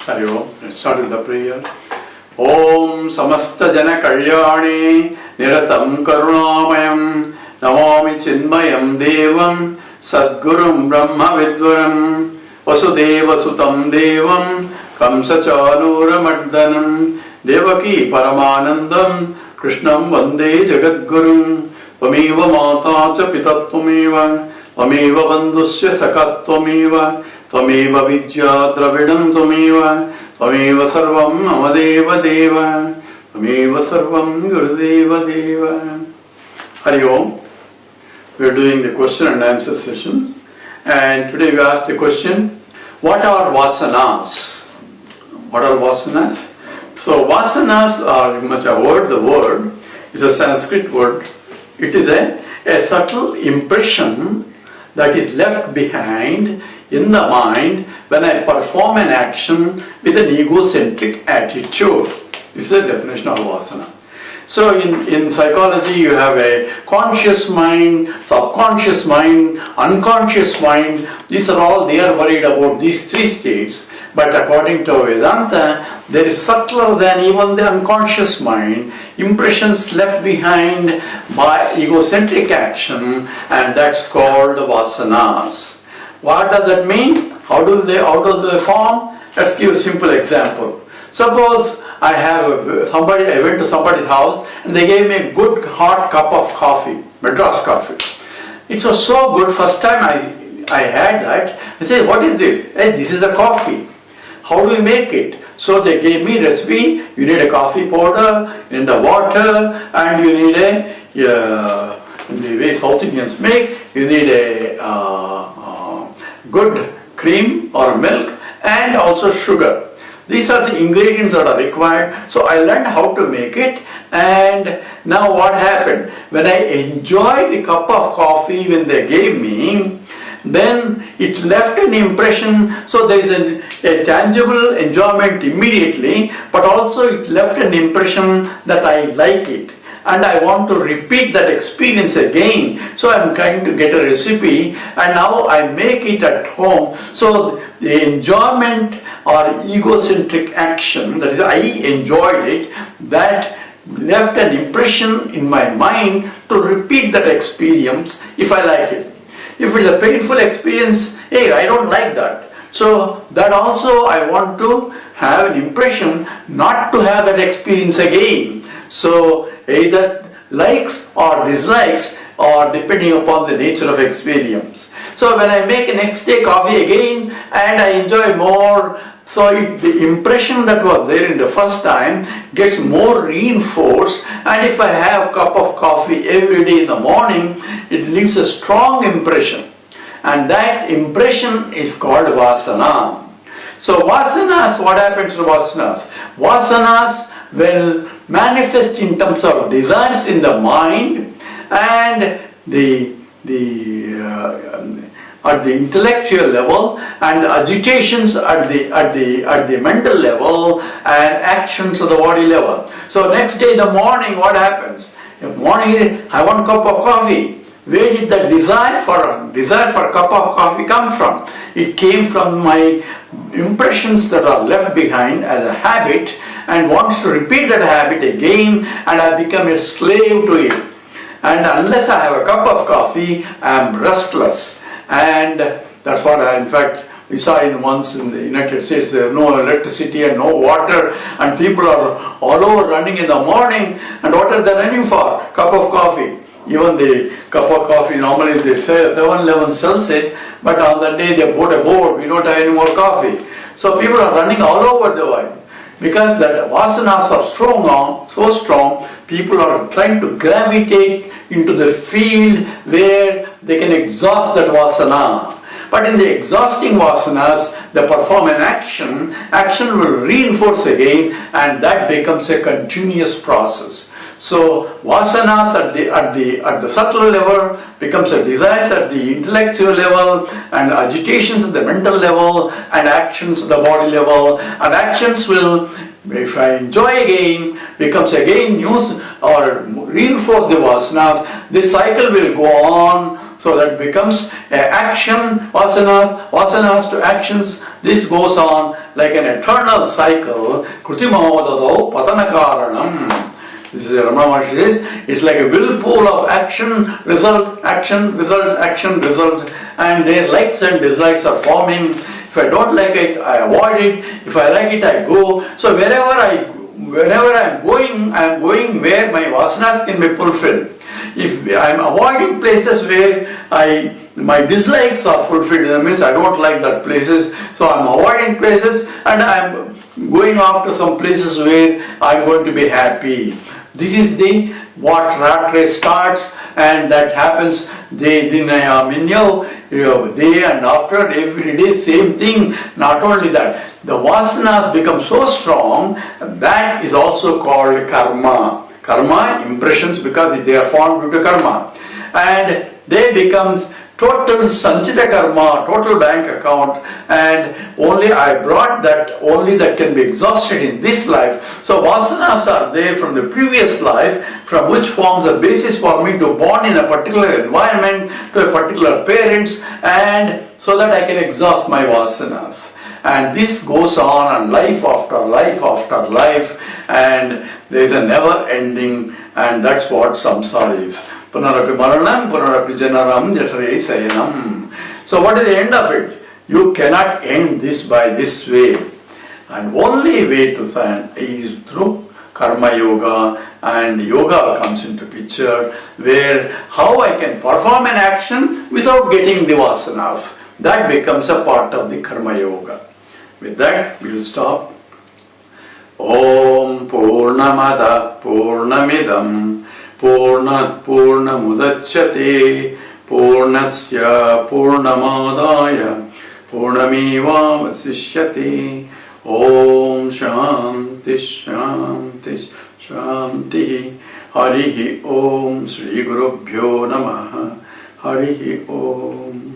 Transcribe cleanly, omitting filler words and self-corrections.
Hari Om. Let's start with the prayer. Om Samasta Jana Kalyani Niratam Karunamayam Namami Chinmayam Devam Sadgurum Brahma Vidvaram Vasudeva Sutam Devam Kamsachanura Maddanam Devaki Paramanandam Krishnam Vande Jagadgurum Tvameva Mata Cha Pitattvameva Tvameva Bandhusya Sakatvameva Tvameva Vidya Dravidam Tvameva Tvameva Sarvam Amadeva Deva Tvameva Sarvam Gurudeva Deva. Hari Om. We are doing the question and answer session, and today we ask the question, what are Vaasanaas? What are Vaasanaas? So Vaasanaas are, you must have heard the word, is a Sanskrit word. It is a subtle impression that is left behind in the mind when I perform an action with an egocentric attitude. This is the definition of Vasana. So in psychology you have a conscious mind, subconscious mind, unconscious mind. These are all, they are worried about these three states. But according to Vedanta, there is subtler than even the unconscious mind, impressions left behind by egocentric action, and that's called Vaasanaas. What does that mean? How do they form? Let's give a simple example. Suppose I went to somebody's house and they gave me a good hot cup of coffee, Madras coffee. It was so good, first time I had that. I said, what is this? Hey, this is a coffee. How do we make it? So they gave me recipe. You need a coffee powder, you need the water, and you need in the way South Indians make, you need a good cream or milk and also sugar. These are the ingredients that are required. So I learned how to make it, and now what happened? When I enjoyed the cup of coffee when they gave me, then it left an impression. So there is a tangible enjoyment immediately, but also it left an impression that I like it and I want to repeat that experience again. So I am trying to get a recipe and now I make it at home. So the enjoyment or egocentric action, that is, I enjoyed it, that left an impression in my mind to repeat that experience if I like it. If it's a painful experience, hey, I don't like that. So that also I want to have an impression not to have that experience again. So either likes or dislikes, or depending upon the nature of experience. So when I make a next day coffee again and I enjoy more, so the impression that was there in the first time gets more reinforced, and if I have a cup of coffee every day in the morning, it leaves a strong impression, and that impression is called Vasana. So Vaasanaas, what happens to Vaasanaas? Vaasanaas will manifest in terms of desires in the mind and at the intellectual level, and the agitations at the mental level, and actions at the body level. So next day in the morning, what happens? In the morning, I want a cup of coffee. Where did that desire for a cup of coffee come from? It came from my impressions that are left behind as a habit, and wants to repeat that habit again, and I become a slave to it. And unless I have a cup of coffee, I am restless. And that's what in fact, we saw once in the United States, there is no electricity and no water, and people are all over running in the morning, and what are they running for? Cup of coffee. Even the cup of coffee, normally they say 7-Eleven sells it, but on that day they put a board, we don't have any more coffee. So people are running all over the world. Because that Vaasanaas are so strong, people are trying to gravitate into the field where they can exhaust that Vasana. But in the exhausting Vaasanaas, they perform an action will reinforce again, and that becomes a continuous process. So Vaasanaas at the subtle level becomes a desires at the intellectual level, and agitations at the mental level, and actions at the body level, and actions will, if I enjoy again, becomes again use or reinforce the Vaasanaas. This cycle will go on So that becomes action, vasanas to actions. This goes on like an eternal cycle. Krutimahodado patanakaranam. This is Ramana Maharshi says, it's like a whirlpool of action, result, action, result, action, result, and their likes and dislikes are forming. If I don't like it, I avoid it. If I like it, I go. So wherever I'm going where my vasanas can be fulfilled. If I'm avoiding places where my dislikes are fulfilled, that means I don't like that places, so I'm avoiding places and I'm going after some places where I'm going to be happy. This is what rat race starts, and that happens day and after, every day, same thing. Not only that, the vasanas become so strong, that is also called karma. Karma, impressions, because they are formed due to karma. And they become total sanchita karma, total bank account, and only I brought that, only that can be exhausted in this life. So vasanas are there from the previous life, from which forms a basis for me to born in a particular environment, to a particular parents, and so that I can exhaust my vasanas. And this goes on life after life after life, and there is a never ending, and that's what samsara is. Punarapi maranam, punarapi janaram, jatare sayanam. So what is the end of it? You cannot end this by this way. And only way to find is through karma yoga, and yoga comes into picture, where how I can perform an action without getting the vasanas. That becomes a part of the karma yoga. With that, we will stop. Om Purnamada Purnamidam Purnat Purnamudachyate Purnasya Purnamadaya Purnameva Vasishyate. Om Shanti Shanti Shanti. Harihi Om Shri Gurubhyo Namaha. Harihi Om.